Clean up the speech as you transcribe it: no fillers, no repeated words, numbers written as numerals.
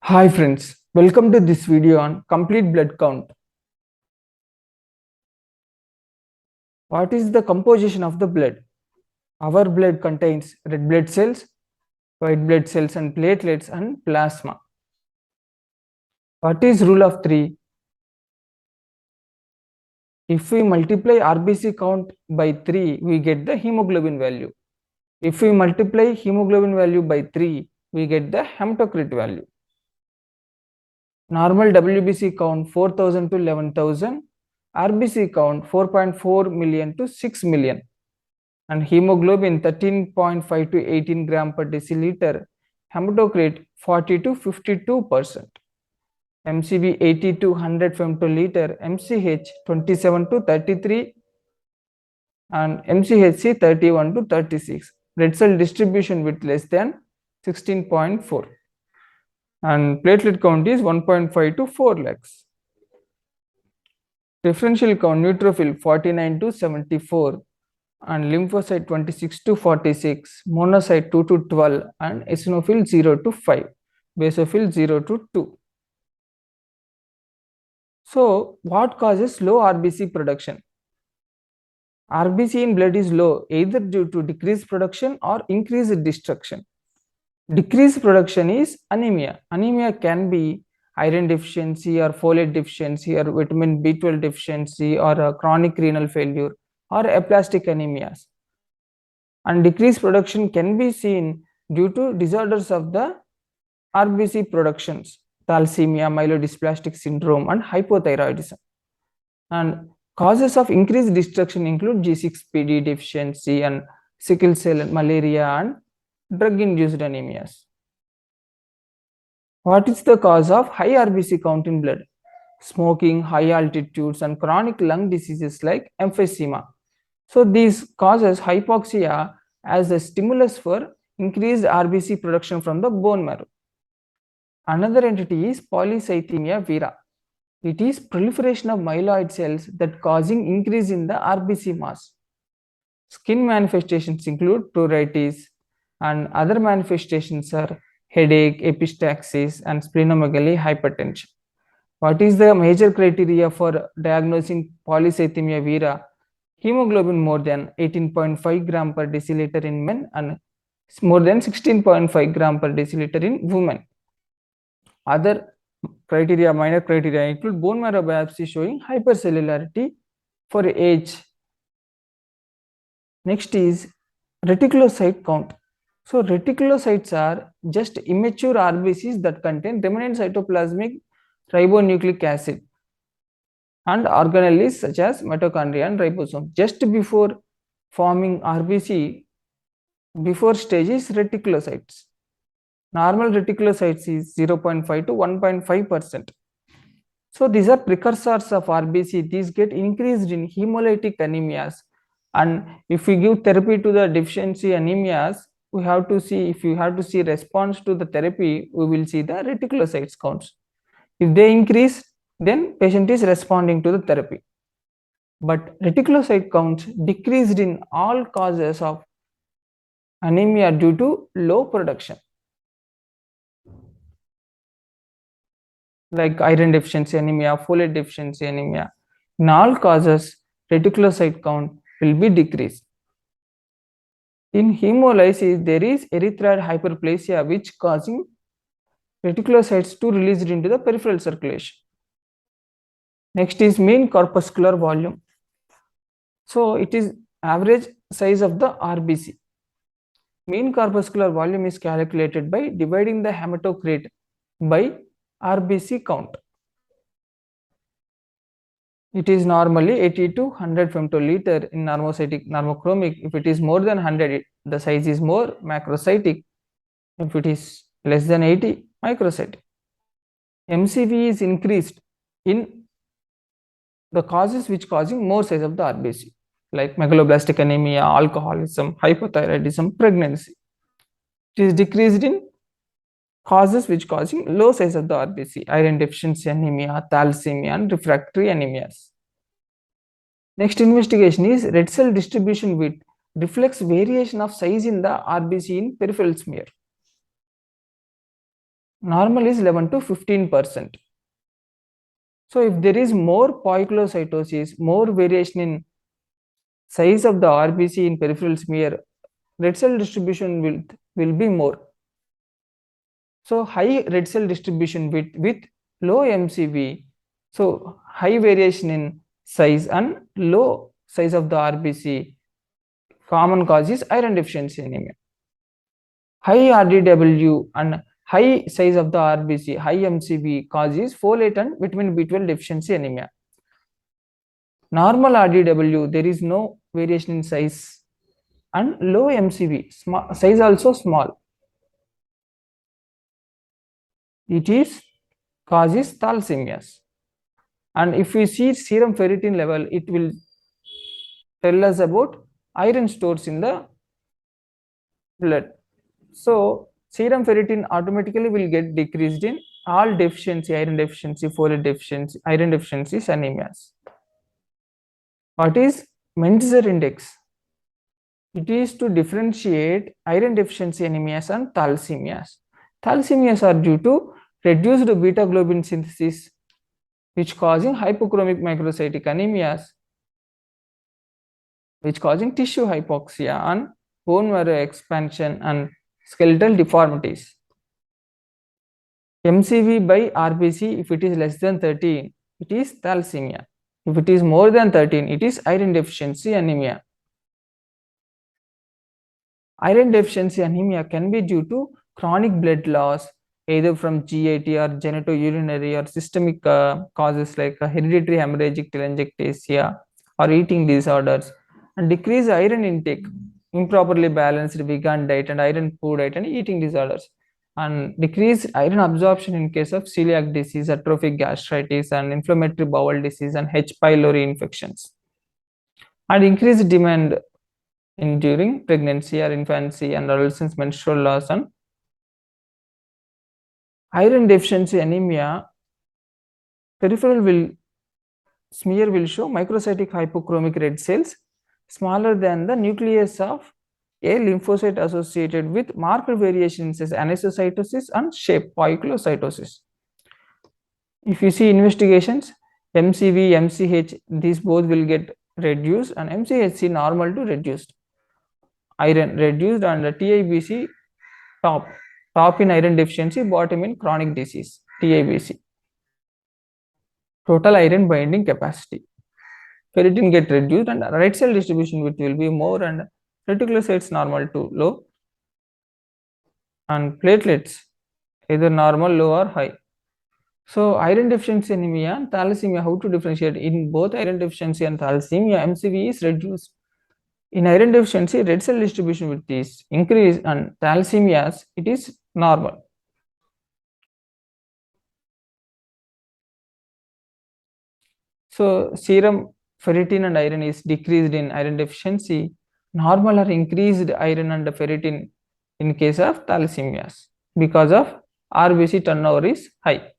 Hi friends, welcome to this video on complete blood count. What is the composition of the blood? Our blood contains red blood cells, white blood cells and platelets and plasma. What is rule of 3? If we multiply RBC count by 3, we get the hemoglobin value. If we multiply hemoglobin value by 3, we get the hematocrit value. Normal WBC count 4,000 to 11,000, RBC count 4.4 million to 6 million, and hemoglobin 13.5 to 18 gram per deciliter, hematocrit 40 to 52%, MCV 80 to 100 femtoliter, MCH 27 to 33, and MCHC 31 to 36. Red cell distribution with less than 16.4. And platelet count is 1.5 to 4 lakhs. Differential count neutrophil 49 to 74, and lymphocyte 26 to 46, monocyte 2 to 12, and eosinophil 0 to 5, basophil 0 to 2. So, what causes low RBC production? RBC in blood is low either due to decreased production or increased destruction. Decreased production is anemia. Anemia can be iron deficiency or folate deficiency or vitamin B12 deficiency or a chronic renal failure or aplastic anemias. And decreased production can be seen due to disorders of the RBC productions, thalassemia, myelodysplastic syndrome, and hypothyroidism. And causes of increased destruction include G6PD deficiency and sickle cell, malaria, and drug-induced anemias. What is the cause of high RBC count in blood? Smoking, high altitudes, and chronic lung diseases like emphysema. So these causes hypoxia as a stimulus for increased RBC production from the bone marrow. Another entity is polycythemia vera. It is proliferation of myeloid cells that causing increase in the RBC mass. Skin manifestations include pruritus, and other manifestations are headache, epistaxis, and splenomegaly, hypertension. What is the major criteria for diagnosing polycythemia vera? Hemoglobin more than 18.5 gram per deciliter in men and more than 16.5 gram per deciliter in women. Other criteria, minor criteria include bone marrow biopsy showing hypercellularity for age. Next is reticulocyte count. So reticulocytes are just immature RBCs that contain remnant cytoplasmic ribonucleic acid and organelles such as mitochondria and ribosome. Just before forming RBC, before stage is reticulocytes. Normal reticulocytes is 0.5 to 1.5%. So these are precursors of RBC. These get increased in hemolytic anemias, and if we give therapy to the deficiency anemias, we have to see, if you have to see response to the therapy, we will see the reticulocytes counts. If they increase, then patient is responding to the therapy. But reticulocyte counts decreased in all causes of anemia due to low production, like iron deficiency anemia, folate deficiency anemia. In all causes, reticulocyte count will be decreased. In hemolysis, there is erythroid hyperplasia which causing reticulocytes to released into the peripheral circulation. Next is mean corpuscular volume. So it is average size of the RBC. Mean corpuscular volume is calculated by dividing the hematocrit by RBC count. It is normally 80 to 100 femtoliter in normocytic normochromic. If it is more than 100, the size is more macrocytic. If it is less than 80, microcytic. MCV is increased in the causes which causing more size of the RBC, like megaloblastic anemia, alcoholism, hypothyroidism, pregnancy. It is decreased in causes which causing low size of the RBC, iron deficiency anemia, thalassemia, and refractory anemias. Next investigation is red cell distribution width reflects variation of size in the RBC in peripheral smear. Normal is 11 to 15%. So if there is more poikilocytosis, more variation in size of the RBC in peripheral smear, red cell distribution will be more. So high red cell distribution with low MCV, so high variation in size and low size of the RBC, common cause is iron deficiency anemia. High RDW and high size of the RBC, high MCV causes folate and vitamin B12 deficiency anemia. Normal RDW, there is no variation in size, and low MCV, size also small. It is causes thalassemia. And if we see serum ferritin level, it will tell us about iron stores in the blood. So serum ferritin automatically will get decreased in all deficiency, iron deficiency, folate deficiency, iron deficiencies, anemias. What is Menzer index? It is to differentiate iron deficiency anemias and thalassemias. Thalassemias are due to reduced beta globin synthesis, which causing hypochromic microcytic anemias, which causing tissue hypoxia and bone marrow expansion and skeletal deformities. MCV by RBC, if it is less than 13, it is thalassemia. If it is more than 13, it is iron deficiency anemia. Iron deficiency anemia can be due to chronic blood loss, either from GIT or genitourinary or systemic causes like hereditary hemorrhagic telangiectasia or eating disorders, and decreased iron intake, improperly balanced vegan diet and iron poor diet and eating disorders, and decreased iron absorption in case of celiac disease, atrophic gastritis and inflammatory bowel disease and H. pylori infections, and increased demand during pregnancy or infancy and adolescence, menstrual loss, and iron deficiency anemia. Peripheral smear will show microcytic hypochromic red cells smaller than the nucleus of a lymphocyte associated with marked variations as anisocytosis and shape poikilocytosis. If you see investigations, MCV, MCH, these both will get reduced, and MCHC normal to reduced. Iron reduced, and the TIBC top in iron deficiency, bottom in chronic disease, TIBC. Total iron binding capacity. Ferritin get reduced and red cell distribution which will be more, and reticulocytes normal to low, and platelets either normal, low or high. So iron deficiency anemia and thalassemia, how to differentiate? In both iron deficiency and thalassemia, MCV is reduced. In iron deficiency, red cell distribution with is increased, and thalassemias, it is normal. So serum ferritin and iron is decreased in iron deficiency, normal or increased iron and ferritin in case of thalassemias because of RBC turnover is high.